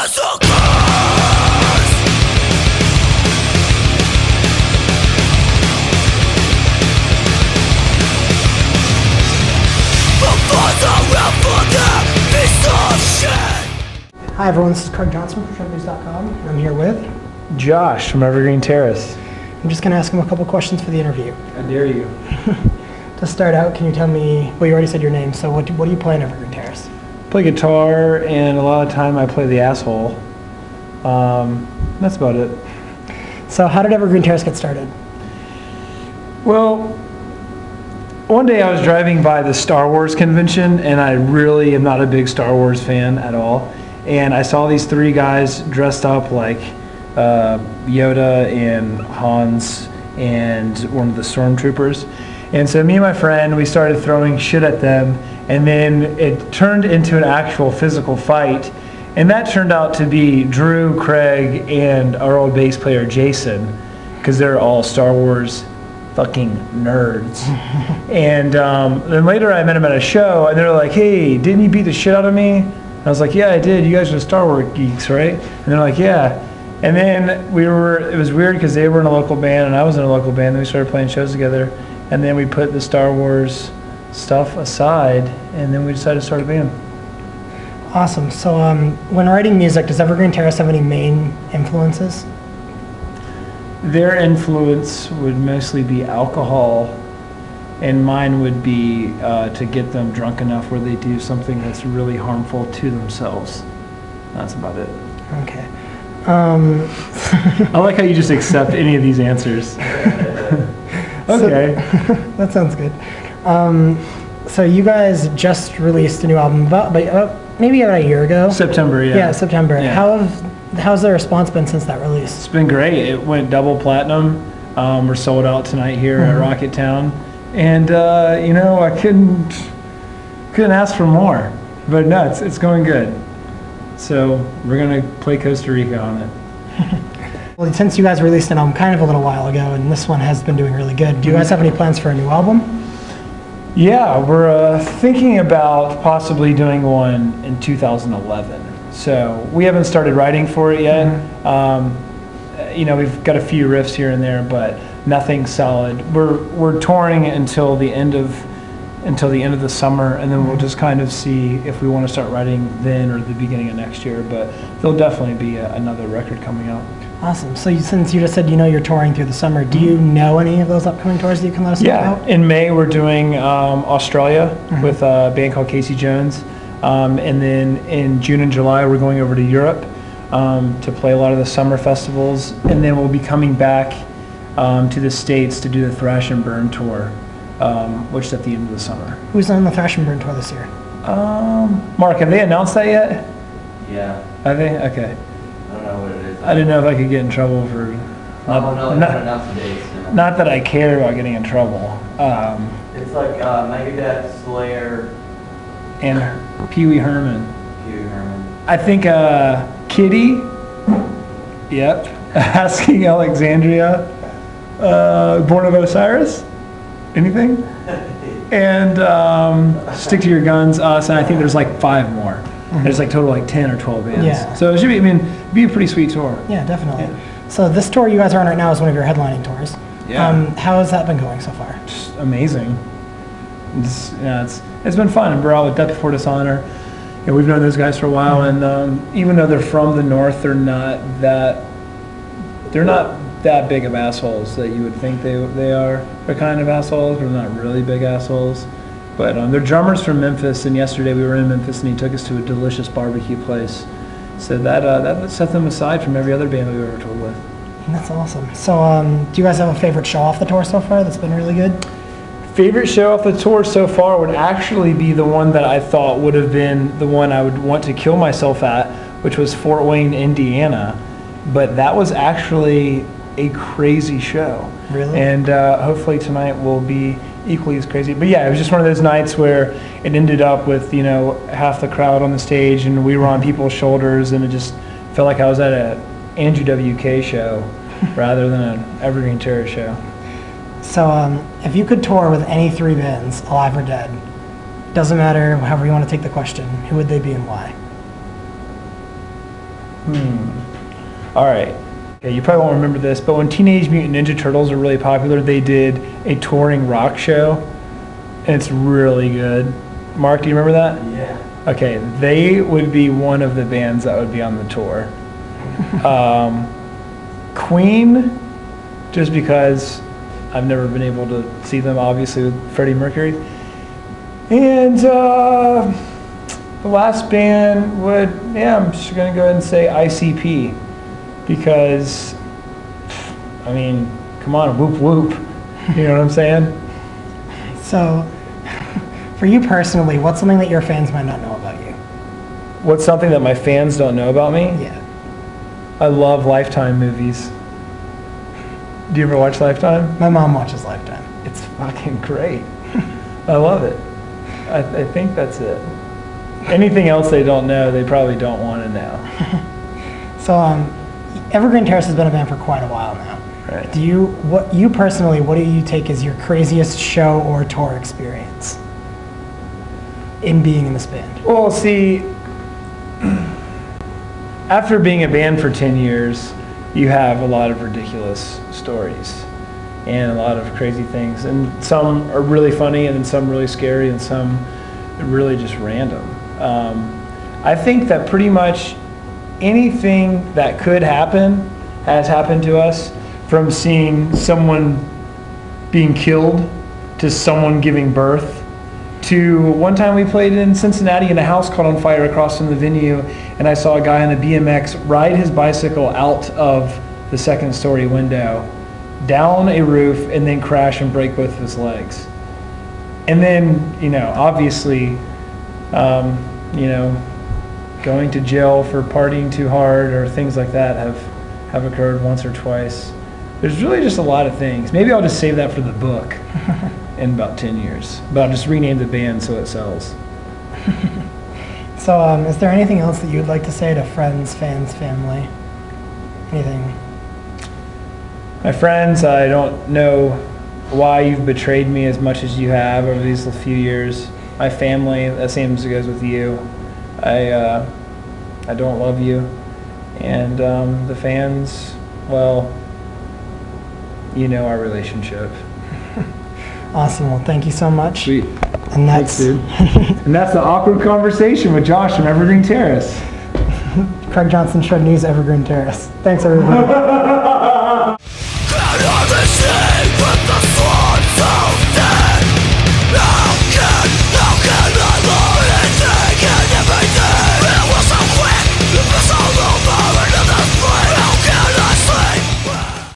Hi everyone, this is Craig Johnson from TrumpNews.com, and I'm here with Josh from Evergreen Terrace. I'm just going to ask him a couple questions for the interview. I dare you. To start out, can you tell me, well, you already said your name, so what do you play in Evergreen Terrace? Play guitar, and a lot of time I play the asshole. That's about it. So how did Evergreen Terrace get started? Well, one day I was driving by the Star Wars convention, and I really am not a big Star Wars fan at all. And I saw these three guys dressed up like Yoda and Hans and one of the stormtroopers. And so me and my friend, we started throwing shit at them, and then it turned into an actual physical fight. And that turned out to be Drew, Craig, and our old bass player Jason, because they're all Star Wars fucking nerds. And then later I met them at a show, and they were like, "Hey, didn't you beat the shit out of me?" And I was like, "Yeah, I did. You guys are Star Wars geeks, right?" And they're like, "Yeah." And then it was weird because they were in a local band and I was in a local band, and we started playing shows together. And then we put the Star Wars stuff aside, and then we decided to start a band. Awesome. So when writing music, does Evergreen Terrace have any main influences? Their influence would mostly be alcohol, and mine would be to get them drunk enough where they do something that's really harmful to themselves. That's about it. Okay. I like how you just accept any of these answers. Okay. So, that sounds good. So you guys just released a new album maybe about a year ago? September, yeah. Yeah, September. Yeah. How's the response been since that release? It's been great. It went double platinum. We're sold out tonight here at Rocketown. And, I couldn't ask for more. But no, it's going good. So we're going to play Costa Rica on it. Well, since you guys released an album kind of a little while ago, and this one has been doing really good, do you guys have any plans for a new album? Yeah, we're thinking about possibly doing one in 2011. So we haven't started writing for it yet. We've got a few riffs here and there, but nothing solid. We're touring until the end of the summer, and then we'll just kind of see if we want to start writing then or the beginning of next year. But there'll definitely be another record coming out. Awesome. So since you just said you're touring through the summer, do you know any of those upcoming tours that you can let us know about? In May we're doing Australia with a band called Casey Jones, and then in June and July we're going over to Europe to play a lot of the summer festivals, and then we'll be coming back to the States to do the Thrash and Burn tour, which is at the end of the summer. Who's on the Thrash and Burn tour this year? Mark, have they announced that yet? Yeah. Have they? Okay. I don't know what it is. I didn't know if I could get in trouble for... No, they haven't announced the dates. No. Not that I care about getting in trouble. It's like Megadeth, Slayer, And Pee Wee Herman. I think Kitty. Yep. Asking Alexandria. Born of Osiris. Anything? And Stick to Your Guns, us, and I think there's like 5 more. There's like total like 10 or 12 bands. Yeah. So it should be a pretty sweet tour. Yeah, definitely. Yeah. So this tour you guys are on right now is one of your headlining tours. Yeah. How has that been going so far? Just amazing. It's been fun. And we're out with Death Before Dishonor. We've known those guys for a while, and even though they're from the north, they're not that big of assholes that you would think they are. They're kind of assholes, but they're not really big assholes. But they're drummers from Memphis, and yesterday we were in Memphis, and he took us to a delicious barbecue place. So that set them aside from every other band we've ever toured with. That's awesome. So do you guys have a favorite show off the tour so far that's been really good? Favorite show off the tour so far would actually be the one that I thought would have been the one I would want to kill myself at, which was Fort Wayne, Indiana. But that was actually a crazy show. Really? And hopefully tonight will be equally as crazy. But yeah, it was just one of those nights where it ended up with, half the crowd on the stage, and we were on people's shoulders, and it just felt like I was at a Andrew WK show rather than an Evergreen Terrace show. So if you could tour with any 3 bands, alive or dead, doesn't matter however you want to take the question, who would they be and why? All right. Okay, you probably won't remember this, but when Teenage Mutant Ninja Turtles were really popular, they did a touring rock show, and it's really good. Mark, do you remember that? Yeah. Okay, they would be one of the bands that would be on the tour. Queen, just because I've never been able to see them, obviously, with Freddie Mercury. And the last band would, I'm just going to go ahead and say ICP. Because, I mean, come on, whoop whoop. You know what I'm saying? So, for you personally, what's something that your fans might not know about you? What's something that my fans don't know about me? Yeah. I love Lifetime movies. Do you ever watch Lifetime? My mom watches Lifetime. It's fucking great. I love it. I think that's it. Anything else they don't know, they probably don't want to know. So, Evergreen Terrace has been a band for quite a while now. Right. What do you take as your craziest show or tour experience in being in this band? Well, see, after being a band for 10 years, you have a lot of ridiculous stories and a lot of crazy things. And some are really funny, and then some really scary, and some really just random. I think that pretty much anything that could happen has happened to us, from seeing someone being killed to someone giving birth to one time we played in Cincinnati and a house caught on fire across from the venue, and I saw a guy on a BMX ride his bicycle out of the second story window, down a roof, and then crash and break both of his legs. And then, obviously, going to jail for partying too hard or things like that have occurred once or twice. There's really just a lot of things. Maybe I'll just save that for the book in about 10 years. But I'll just rename the band so it sells. So, is there anything else that you'd like to say to friends, fans, family? Anything? My friends, I don't know why you've betrayed me as much as you have over these few years. My family, that same as it goes with you. I don't love you. And the fans, well, our relationship. Awesome. Well, thank you so much. Sweet. And Thanks, dude. And that's the awkward conversation with Josh from Evergreen Terrace. Craig Johnson, Shred News, Evergreen Terrace. Thanks, everybody.